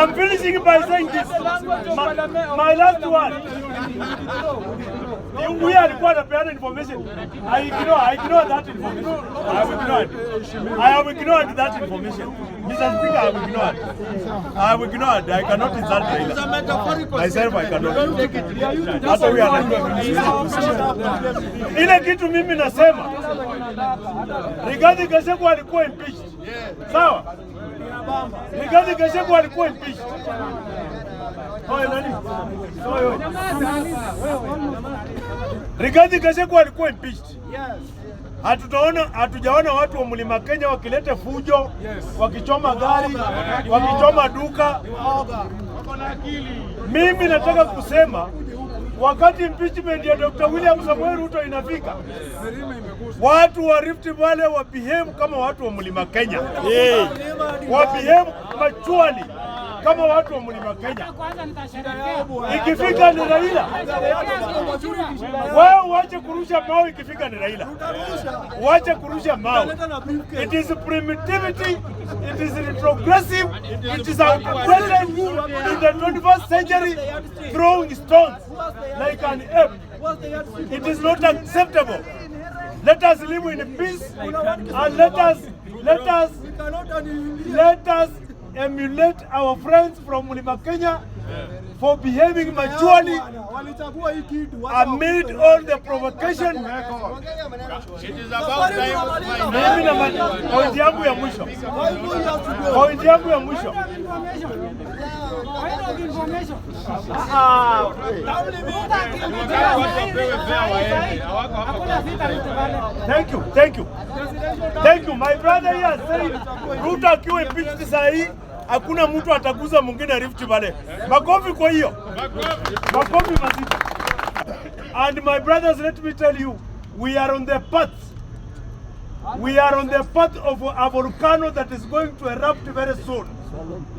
I'm finishing by saying this. My last one. We are required to pay information. I ignore that information. I have ignored that information. Mr. Speaker, I have ignored. I cannot insult Raila. Myself, I cannot. That's why we are not. Ile kitu mimi nasema. Rigathi Gachagua alikuwa impeached. Sawa? Rigathi Gachagua alikuwa impeached. Rigathi Gachagua alikuwa impeached. Hatujaona watu wa Mlima Kenya wakileta fujo, wakichoma gari, wakichoma duka. Mimi nataka kusema wakati impeachment ya Dr. William Samoei Ruto inafika, watu wa Rift Valley wa behave kama watu wa Mlima Kenya. Wa behave machuali kama watu wa Mlima Kenya. Ikifika ni Raila, wao wache kurusha mawe. Ikifika ni Raila, wache kurusha mawe. It is primitivity, it is retrogressive, it is outdated in the 21st century, throwing stones like an ape. It is not acceptable. Let us live in peace and let us emulate our friends from Mlima Kenya for behaving maturely amid all the provocation. It is about time. Point yangu ya mwisho. Thank you. My brother here said Ruto akiwa impeached sahi hakuna mtu ataguza mwingine Rift Valley. Makofi kwa hiyo. Makofi mazito. And my brothers, let me tell you, we are on the path. We are on the path of a volcano that is going to erupt very soon.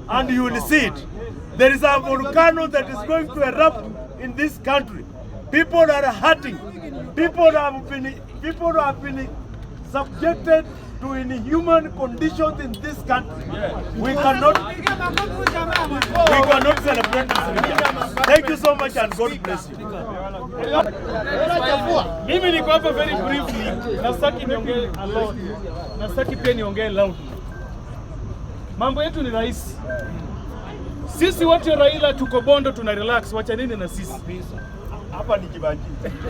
And you will see it. There is a volcano that is going to erupt in this country. People are hurting. People have been subjected to inhuman conditions in this country. We cannot celebrate this. Thank you so much and God bless you. Mimi niko hapa very briefly, nasitaki niongee alone. Nasitaki pia niongee loud. Mambo yetu ni rahisi. Sisi watu wa Raila tuko Bondo, tuna relax, wacha nini na sisi. Hapa ni kibanji.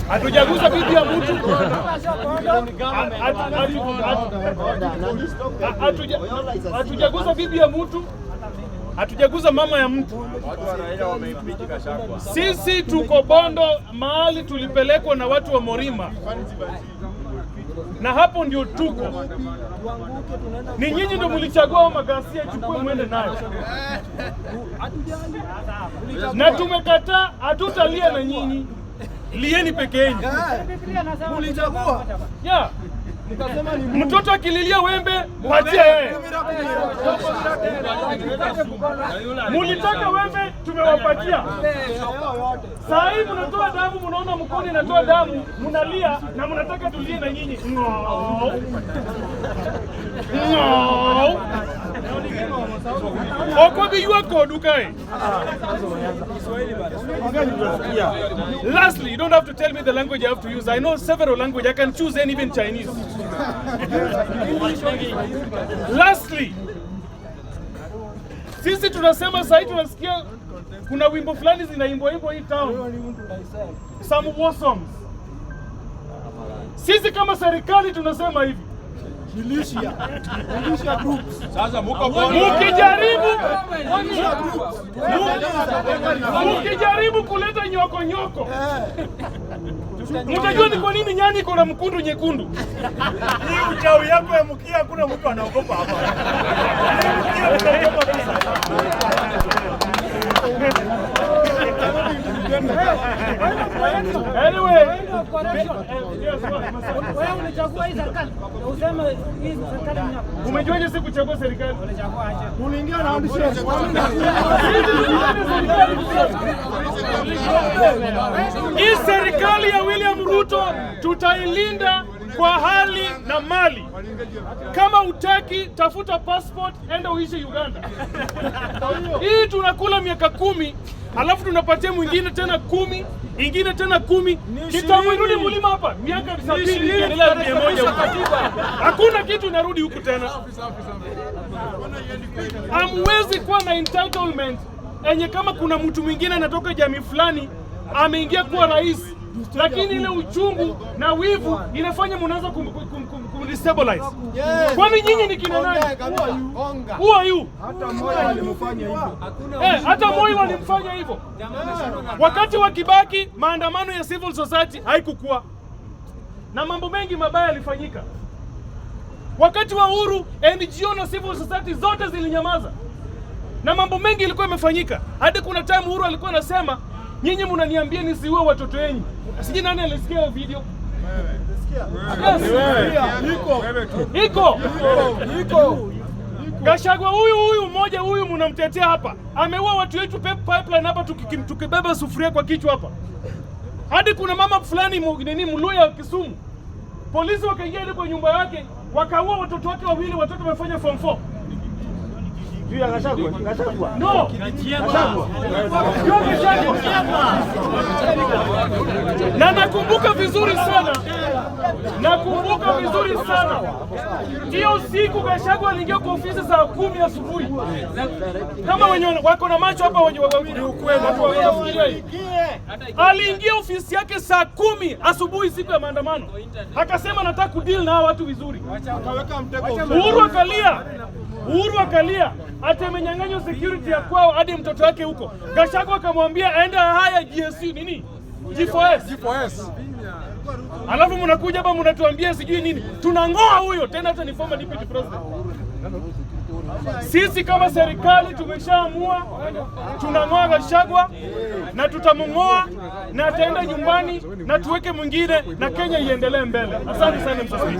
Hatujaguza bibi ya mtu. Hatujaguza bibi ya mtu. Hatujaguza mama ya mtu. Sisi tuko Bondo, mahali tulipelekwa na watu wa Morima. Na hapo ndio tuko. Ni nyinyi ndio mlichagua magasia chukue mwende nayo. Na tumekataa, hatutalia na nyinyi. Lieni peke yenu. Mlichagua. Yeah. Mtoto akililia wembe, patia yeye. Mulitaka wembe, tumewapatia. Saa hii mnatoa damu, mnaona mkono inatoa damu, mnalia na mnataka tulie na nyinyi. Okobi yuko dukai. Lastly, you don't have to tell me the language I have to use. I know several languages. I can choose any, even Chinese. Lastly, sisi tunasema sasa tunasikia kuna wimbo fulani zinaimbwa hii town. Some war songs. Sisi kama serikali tunasema hivi. Militia groups. Sasa muko Bondo. Mukijaribu kuleta nyoko. Mtajua ni kwa nini nyani iko na mkundu nyekundu. Hii uchawi yako ya mkia hakuna mtu anaogopa hapa. Hii mkia utaogopa pesa. Anyway, wewe unachagua hii serikali. Useme hii serikali ni yako. Umejuaje si kuchagua serikali? Unachagua aje? Tuliingia na audition. Hii serikali ya William Ruto tutailinda kwa hali na mali. Kama utaki, tafuta passport, enda uishi Uganda. Hii tunakula miaka 10, alafu tunapatia mwingine tena 10, ingine tena 10. Kitambo irudi mlima hapa, miaka 70 ikiendelea 100 huko. Hakuna kitu inarudi huku tena. Hamwezi kuwa na entitlement enye kama kuna mtu mwingine anatoka jamii fulani ameingia kuwa rais, lakini ile uchungu na wivu inafanya mnaanza kumdestabilize. Kwani nyinyi ni kina nani? Who are you? Hata Moi alimfanya hivyo. Hata Moi walimfanya hivyo. Wakati wa Kibaki maandamano ya civil society haikukua na mambo mengi mabaya yalifanyika. Wakati wa Uhuru NGO na civil society zote zilinyamaza na mambo mengi ilikuwa imefanyika. Hadi kuna time Uhuru alikuwa anasema nyinyi mnaniambia nisiue watoto wenu. Sijui nani alisikia hiyo video? Iko. Gachagua huyu mmoja huyu mnamtetea hapa. Ameua watu wetu pipeline hapa tukibeba sufuria kwa kichwa hapa. Hadi kuna mama fulani Mluya Kisumu. Polisi wakaingia ile kwa nyumba yake, wakaua watoto wake wawili, watoto wamefanya form 4. No. Na nakumbuka vizuri sana. Hiyo siku Gachagua aliingia kwa ofisi saa 10 asubuhi. Kama wenye wako na macho hapa wenye ukweli. Aliingia ofisi yake saa 10 asubuhi siku ya maandamano. Akasema nataka kudeal na watu vizuri. Uhuru akalia ati amenyang'anywa security ya kwao hadi mtoto wake huko. Gachagua akamwambia aende haya GSU nini? G4S. Alafu mnakuja hapa mnatuambia sijui nini. Tunang'oa huyo tena hata ni former deputy president. Sisi kama serikali tumeshaamua tunang'oa Gachagua na tutamng'oa na ataenda nyumbani na tuweke mwingine na Kenya iendelee mbele. Asante sana msafiri.